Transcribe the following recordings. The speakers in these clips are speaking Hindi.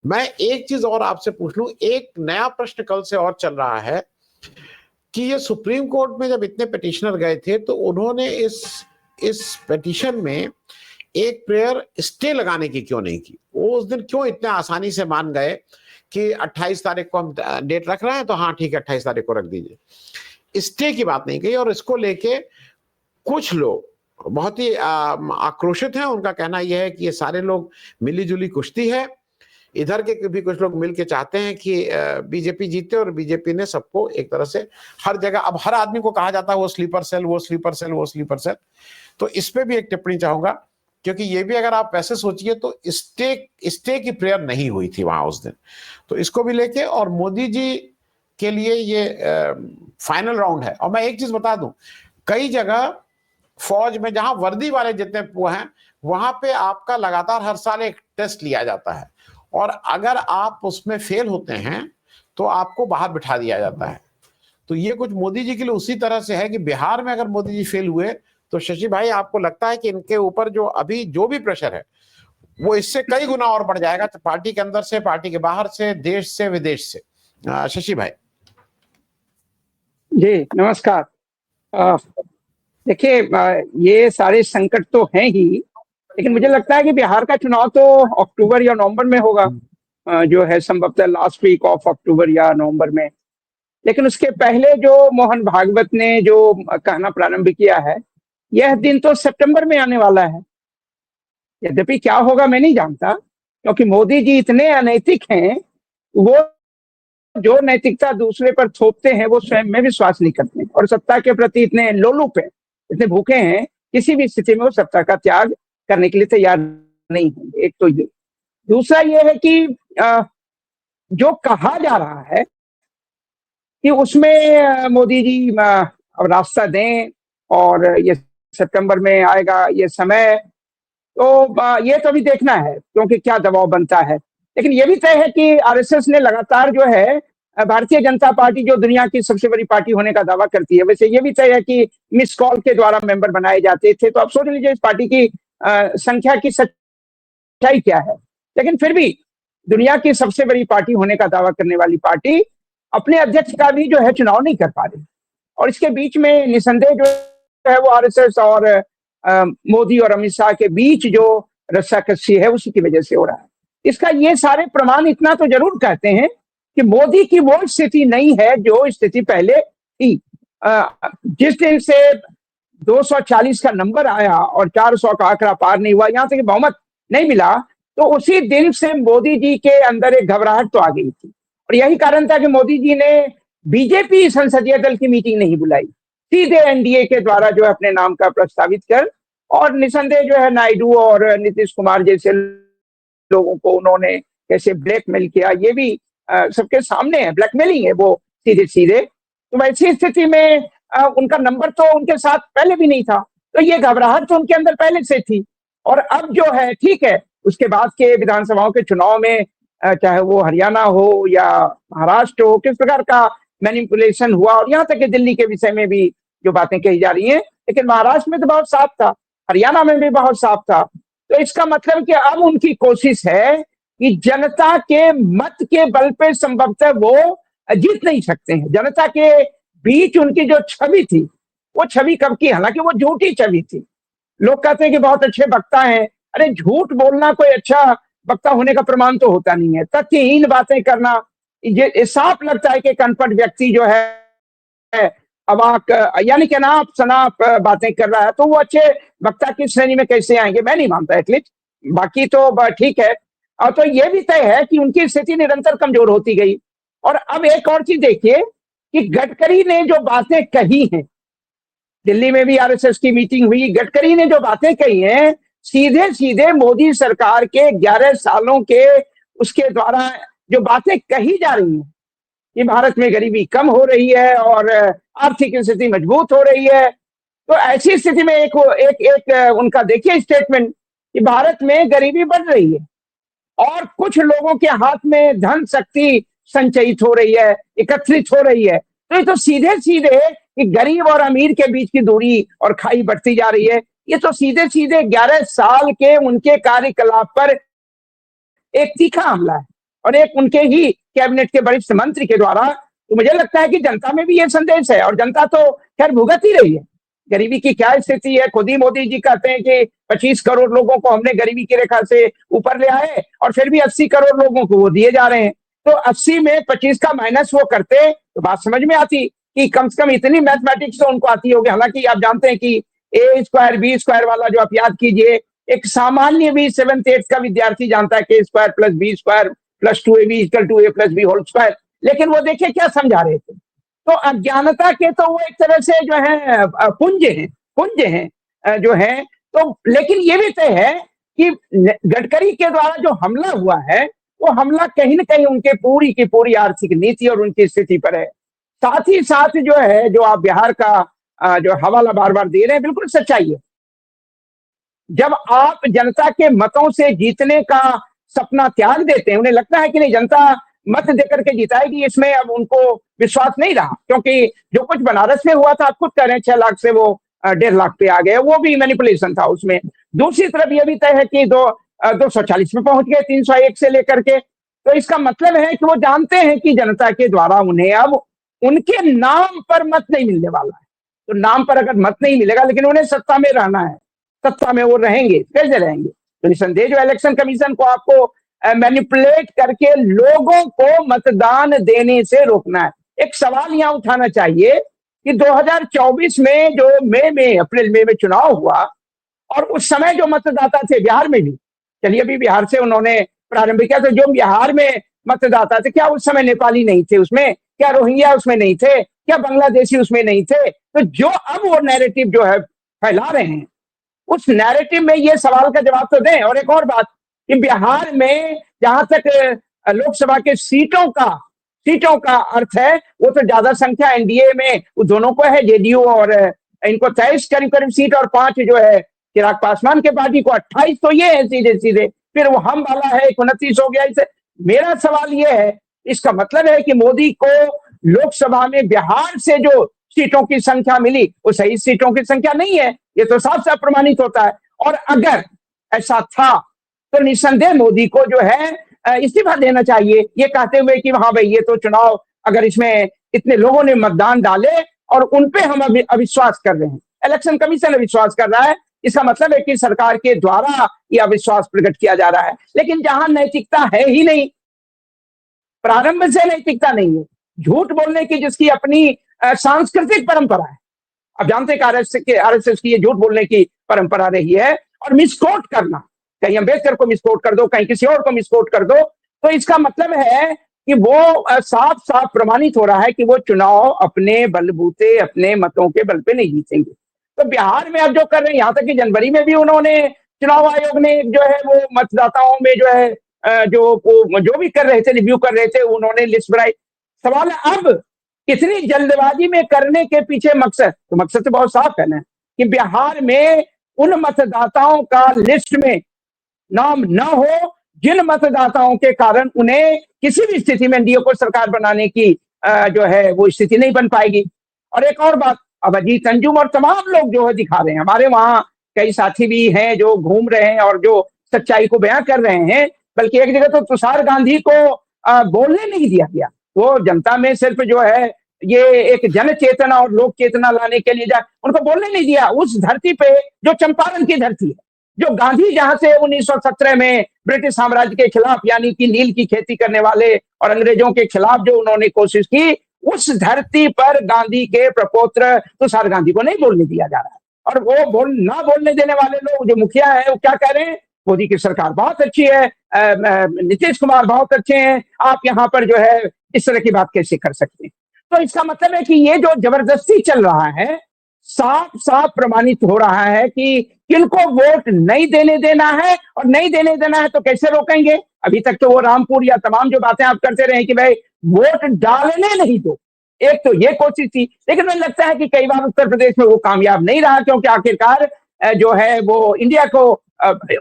मैं एक चीज और आपसे पूछ लूं, एक नया प्रश्न कल से और चल रहा है कि ये सुप्रीम कोर्ट में जब इतने पिटिशनर गए थे तो उन्होंने इस पिटिशन में एक प्रेयर स्टे लगाने की क्यों नहीं की? वो उस दिन क्यों इतने आसानी से मान गए कि 28 तारीख को हम डेट रख रहे हैं, तो हाँ ठीक है 28 तारीख को रख दीजिए। स्टे की बात नहीं कही, और इसको लेके कुछ लोग बहुत ही आक्रोशित हैं। उनका कहना यह है कि ये सारे लोग मिली-जुली कुश्ती है। इधर के भी कुछ लोग मिलके चाहते हैं कि बीजेपी जीते, और बीजेपी ने सबको एक तरह से हर जगह, अब हर आदमी को कहा जाता है वो स्लीपर सेल, वो स्लीपर सेल, वो स्लीपर सेल। तो इस पे भी एक टिप्पणी चाहूंगा, क्योंकि ये भी अगर आप वैसे सोचिए तो स्टे की प्रेयर नहीं हुई थी वहां उस दिन। तो इसको भी लेके, और मोदी जी के लिए ये फाइनल राउंड है। और मैं एक चीज बता दूं, कई जगह फौज में जहां वर्दी वाले जितने वो हैं, वहां पे आपका लगातार हर साल एक टेस्ट लिया जाता है, और अगर आप उसमें फेल होते हैं तो आपको बाहर बिठा दिया जाता है। तो ये कुछ मोदी जी के लिए उसी तरह से है कि बिहार में अगर मोदी जी फेल हुए तो शशि भाई आपको लगता है कि इनके ऊपर जो अभी जो भी प्रेशर है वो इससे कई गुना और बढ़ जाएगा, तो पार्टी के अंदर से, पार्टी के बाहर से, देश से, विदेश से। शशि भाई जी नमस्कार। देखिए, ये सारे संकट तो हैं ही, लेकिन मुझे लगता है कि बिहार का चुनाव तो अक्टूबर या नवंबर में होगा, जो है संभवतः लास्ट वीक ऑफ अक्टूबर या नवंबर में। लेकिन उसके पहले जो मोहन भागवत ने जो कहना प्रारंभ किया है, यह दिन तो सितंबर में आने वाला है। यद्यपि क्या होगा मैं नहीं जानता, क्योंकि मोदी जी इतने अनैतिक हैं, वो जो नैतिकता दूसरे पर थोपते हैं वो स्वयं में विश्वास नहीं करते, और सत्ता के प्रति इतने लोलुप हैं, इतने भूखे हैं, किसी भी स्थिति में वो सत्ता का त्याग करने के लिए तैयार नहीं होंगे। एक तो ये। दूसरा ये है कि जो कहा जा रहा है कि उसमें मोदी जी अब रास्ता दें और ये सितंबर में आएगा ये समय, तो ये तो अभी देखना है क्योंकि क्या दबाव बनता है। लेकिन ये भी तय है कि आरएसएस ने लगातार जो है, भारतीय जनता पार्टी जो दुनिया की सबसे बड़ी पार्टी होने का दावा करती है, वैसे ये भी तय है कि मिस कॉल के द्वारा मेंबर बनाए जाते थे। तो आप सोच लीजिए इस पार्टी की संख्या की सच्चाई क्या है। लेकिन फिर भी दुनिया की सबसे बड़ी पार्टी होने का दावा करने वाली पार्टी अपने अध्यक्ष का भी जो है चुनाव नहीं कर पा रही, और इसके बीच में निसंदेह जो है वो आरएसएस और मोदी और अमित शाह के बीच जो रस्साकसी है उसी की वजह से हो रहा है। इसका ये सारे प्रमाण इतना तो जरूर कहते हैं कि मोदी की वो स्थिति नहीं है जो स्थिति पहले थी। जिस दिन से 240 का नंबर आया और 400 का आंकड़ा पार नहीं हुआ, यहां तक बहुमत नहीं मिला, तो उसी दिन से मोदी जी के अंदर एक घबराहट तो आ गई थी। और यही कारण था कि मोदी जी ने बीजेपी संसदीय दल की मीटिंग नहीं बुलाई, सीधे एनडीए के द्वारा जो है अपने नाम का प्रस्तावित कर, और निसंदेह जो है नायडू और नीतीश कुमार जैसे लोगों को उन्होंने कैसे ब्लैकमेल किया, ये भी सबके सामने है। ब्लैकमेलिंग है वो सीधे सीधे। तो वैसी स्थिति में उनका नंबर तो उनके साथ पहले भी नहीं था, तो ये घबराहट तो उनके अंदर पहले से थी। और अब जो है ठीक है, उसके बाद के विधानसभाओं के चुनाव में चाहे वो हरियाणा हो या महाराष्ट्र हो, किस प्रकार का मैनिपुलेशन हुआ, और यहाँ तक कि दिल्ली के विषय में भी जो बातें कही जा रही हैं, लेकिन महाराष्ट्र में तो बहुत साफ था, हरियाणा में भी बहुत साफ था। तो इसका मतलब कि अब उनकी कोशिश है कि जनता के मत के बल पे संभवतः वो जीत नहीं सकते हैं। जनता के बीच उनकी जो छवि थी, वो छवि कब की, हालांकि वो झूठी छवि थी। लोग कहते हैं कि बहुत अच्छे वक्ता हैं, अरे झूठ बोलना कोई अच्छा वक्ता होने का प्रमाण तो होता नहीं है। तथ्यहीन बातें करना, ये साफ लगता है कि एक अनपढ़ व्यक्ति जो है अवाक यानी कि अनाप शनाप बातें कर रहा है, तो वो अच्छे वक्ता की श्रेणी में कैसे आएंगे, मैं नहीं मानता एटलीस्ट। बाकी तो ठीक है। और तो ये भी तय है कि उनकी स्थिति निरंतर कमजोर होती गई। और अब एक और चीज देखिए कि गडकरी ने जो बातें कही हैं, दिल्ली में भी आरएसएस की मीटिंग हुई, गडकरी ने जो बातें कही हैं, सीधे सीधे मोदी सरकार के 11 सालों के उसके द्वारा जो बातें कही जा रही हैं कि भारत में गरीबी कम हो रही है और आर्थिक स्थिति मजबूत हो रही है। तो ऐसी स्थिति में एक एक, एक उनका देखिए स्टेटमेंट कि भारत में गरीबी बढ़ रही है और कुछ लोगों के हाथ में धन शक्ति संचयित हो रही है, एकत्रित हो रही है। तो ये तो सीधे सीधे कि गरीब और अमीर के बीच की दूरी और खाई बढ़ती जा रही है। ये तो सीधे सीधे 11 साल के उनके कार्यकलाप पर एक तीखा हमला है। और एक उनके ही कैबिनेट के वरिष्ठ मंत्री के द्वारा। तो मुझे लगता है कि जनता में भी ये संदेश है, और जनता तो खैर भुगत ही रही है गरीबी की क्या स्थिति है। खुद ही मोदी जी कहते हैं कि 25 करोड़ लोगों को हमने गरीबी की रेखा से ऊपर ले आए, और फिर भी 80 करोड़ लोगों को वो दिए जा रहे हैं। तो 80 में 25 का माइनस वो करते तो बात समझ में आती कि कम से कम इतनी मैथमेटिक्स तो उनको आती होगी। हालांकि आप जानते हैं कि ए स्क्वायर बी स्क्वायर वाला जो आप याद कीजिए, एक सामान्य भी 7th 8th का विद्यार्थी जानता है कि square plus B square plus 2ab equal to a plus B whole square. लेकिन वो देखिए क्या समझा रहे थे। तो अज्ञानता के तो वो एक तरह से जो है पुंज हैं जो है। तो लेकिन ये भी तय है कि गडकरी के द्वारा जो हमला हुआ है, वो हमला कहीं ना कहीं उनके पूरी की पूरी आर्थिक नीति और उनकी स्थिति पर है। साथ ही साथ जो है, जो आप बिहार का जो हवाला बार बार दे रहे हैं, बिल्कुल सच्चाई है। जब आप जनता के मतों से जीतने का सपना त्याग देते हैं, उन्हें लगता है कि नहीं जनता मत देकर के जिताएगी, इसमें अब उनको विश्वास नहीं रहा। क्योंकि जो कुछ बनारस में हुआ था, आप खुद कह रहे हैं 6 लाख से वो 1.5 लाख पे आ गए, वो भी मैनिपुलेशन था उसमें। दूसरी तरफ ये भी तय है कि 240 में पहुंच गए 301 से लेकर के। तो इसका मतलब है कि वो जानते हैं कि जनता के द्वारा उन्हें अब उनके नाम पर मत नहीं मिलने वाला है। तो नाम पर अगर मत नहीं मिलेगा, लेकिन उन्हें सत्ता में रहना है, सत्ता में वो रहेंगे, कैसे रहेंगे? तो निसंदेह जो इलेक्शन कमीशन को आपको मैनिपुलेट करके लोगों को मतदान देने से रोकना है। एक सवाल यहां उठाना चाहिए कि 2024 में जो अप्रैल मई में चुनाव हुआ, और उस समय जो मतदाता थे बिहार में भी, चलिए अभी बिहार से उन्होंने प्रारंभ किया, तो जो बिहार में मतदाता थे, क्या उस समय नेपाली नहीं थे उसमें? क्या रोहिंग्या उसमें नहीं थे? क्या बांग्लादेशी उसमें नहीं थे? तो जो अब वो नैरेटिव जो है फैला रहे हैं, उस नैरेटिव में ये सवाल का जवाब तो दें। और एक और बात कि बिहार में जहां तक लोकसभा के सीटों का अर्थ है, वो तो ज्यादा संख्या एनडीए में वो दोनों को है, जेडीयू और इनको 23 करीब करीब सीट, और 5 जो है चिराग पासवान के पार्टी को 28। तो ये है सीधे सीधे। फिर वो हम वाला है 29 हो गया। इसे मेरा सवाल ये है, इसका मतलब है कि मोदी को लोकसभा में बिहार से जो सीटों की संख्या मिली, वो सही सीटों की संख्या नहीं है। ये तो साफ साफ प्रमाणित होता है। और अगर ऐसा था तो निस्संदेह मोदी को जो है इस्तीफा देना चाहिए, ये कहते हुए कि हाँ भाई ये तो चुनाव, अगर इसमें इतने लोगों ने मतदान डाले और उन पे हम अविश्वास कर रहे हैं, इलेक्शन कमीशन अविश्वास कर रहा है, इसका मतलब है कि सरकार के द्वारा यह अविश्वास प्रकट किया जा रहा है। लेकिन जहां नैतिकता है ही नहीं, प्रारंभ से नैतिकता नहीं है, झूठ बोलने की जिसकी अपनी सांस्कृतिक परंपरा है। अब जानते हैं कि आरएसएस की ये झूठ बोलने की परंपरा रही है, और मिसकोट करना, कहीं अम्बेडकर को मिसकोट कर दो, कहीं किसी और को मिसकोट कर दो, तो इसका मतलब है कि वो साफ साफ प्रमाणित हो रहा है कि वो चुनाव अपने बलबूते, अपने मतों के बल पे नहीं जीतेंगे। तो बिहार में अब जो कर रहे हैं, यहां तक कि जनवरी में भी उन्होंने, चुनाव आयोग ने जो है वो मतदाताओं में जो है जो भी कर रहे थे, रिव्यू कर रहे थे, उन्होंने लिस्ट बनाई। सवाल है अब इतनी जल्दबाजी में करने के पीछे मकसद, तो मकसद तो बहुत साफ है ना, कि बिहार में उन मतदाताओं का लिस्ट में नाम न हो जिन मतदाताओं के कारण उन्हें किसी भी स्थिति में एनडीए को सरकार बनाने की जो है वो स्थिति नहीं बन पाएगी। और एक और बात, अब अजीत अंजुम और तमाम लोग जो है दिखा रहे हैं, हमारे वहां कई साथी भी हैं जो घूम रहे हैं और जो सच्चाई को बयां कर रहे हैं। बल्कि एक जगह तो तुषार गांधी को बोलने नहीं दिया गया। वो जनता में सिर्फ जो है ये एक जन चेतना और लोक चेतना लाने के लिए उनको बोलने नहीं दिया उस धरती पे जो चंपारण की धरती है, जो गांधी जहां से 1917 में ब्रिटिश साम्राज्य के खिलाफ, यानी कि नील की खेती करने वाले और अंग्रेजों के खिलाफ जो उन्होंने कोशिश की, उस धरती पर गांधी के प्रपौत्र तुषार गांधी को नहीं बोलने दिया जा रहा है। और वो ना बोलने देने वाले लोग जो मुखिया है, वो क्या कह रहे हैं, मोदी की सरकार बहुत अच्छी है, नीतीश कुमार बहुत अच्छे हैं, आप यहाँ पर जो है इस तरह की बात कैसे कर सकते हैं? तो इसका मतलब है कि ये जो जबरदस्ती चल रहा है, साफ साफ प्रमाणित हो रहा है कि किनको वोट नहीं देने देना है, और नहीं देने देना है तो कैसे रोकेंगे। अभी तक तो वो रामपुर या तमाम जो बातें आप करते रहे कि भाई वोट डालने नहीं दो, एक तो ये कोशिश थी। लेकिन मुझे लगता है कि कई बार उत्तर प्रदेश में वो कामयाब नहीं रहा, क्योंकि आखिरकार जो है वो इंडिया को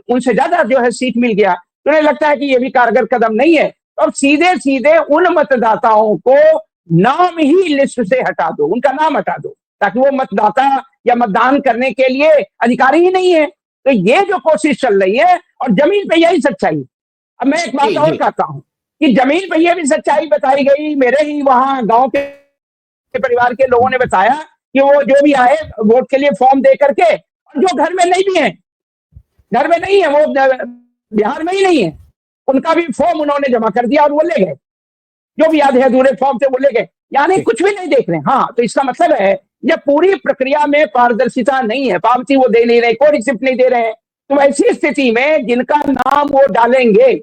उनसे ज्यादा जो है सीट मिल गया। तो मुझे लगता है कि ये भी कारगर कदम नहीं है। और सीधे सीधे उन मतदाताओं को नाम ही लिस्ट से हटा दो, उनका नाम हटा दो, ताकि वो मतदाता या मतदान करने के लिए अधिकारी ही नहीं है। तो ये जो कोशिश चल रही है, और जमीन पे यही सच्चाई। अब मैं एक बात और कहता हूं कि जमीन पर यह भी सच्चाई बताई गई, मेरे ही वहां गांव के परिवार के लोगों ने बताया कि वो जो भी आए वोट के लिए फॉर्म दे करके, और जो घर में नहीं भी है, घर में नहीं है, वो बिहार में ही नहीं है, उनका भी फॉर्म उन्होंने जमा कर दिया और वो ले गए, जो भी आधे अधूरे फॉर्म थे वो ले गए, यानी कुछ भी नहीं देख रहे। हाँ, तो इसका मतलब है ये पूरी प्रक्रिया में पारदर्शिता नहीं है, पावती वो दे नहीं रहे, कोई रिसिप्ट नहीं दे रहे हैं। तो ऐसी स्थिति में जिनका नाम वो डालेंगे,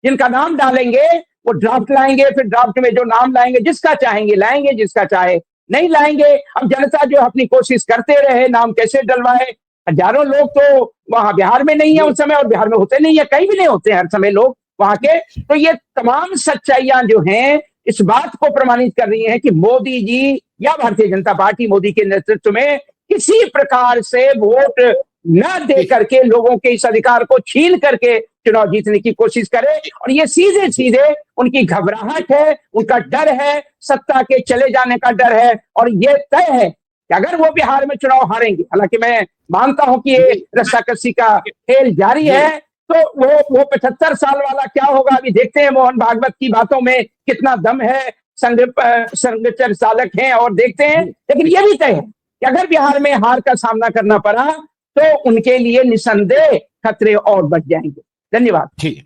जिनका नाम डालेंगे वो ड्राफ्ट लाएंगे, फिर ड्राफ्ट में जो नाम लाएंगे, जिसका चाहेंगे लाएंगे, जिसका चाहे नहीं लाएंगे। अब जनता जो अपनी कोशिश करते रहे नाम कैसे डलवाए, हजारों लोग तो वहां बिहार में नहीं है उस समय, और बिहार में होते नहीं है, कहीं भी नहीं होते हर समय लोग वहां के। तो ये तमाम सच्चाइयां जो हैं इस बात को प्रमाणित कर रही हैं कि मोदी जी या भारतीय जनता पार्टी मोदी के नेतृत्व में किसी प्रकार से वोट न दे करके लोगों के इस अधिकार को छीन करके चुनाव जीतने की कोशिश करे। और ये सीधे सीधे उनकी घबराहट है, उनका डर है, सत्ता के चले जाने का डर है। और ये तय है कि अगर वो बिहार में चुनाव हारेंगे, हालांकि मैं मानता हूं कि ये रस्साकसी का खेल जारी है, तो वो 75 साल वाला क्या होगा अभी देखते हैं। मोहन भागवत की बातों में कितना दम है, संघ चालक हैं, और देखते हैं। लेकिन ये भी तय है कि अगर बिहार में हार का सामना करना पड़ा तो उनके लिए निसंदेह खतरे और बढ़ जाएंगे। धन्यवाद। ठीक।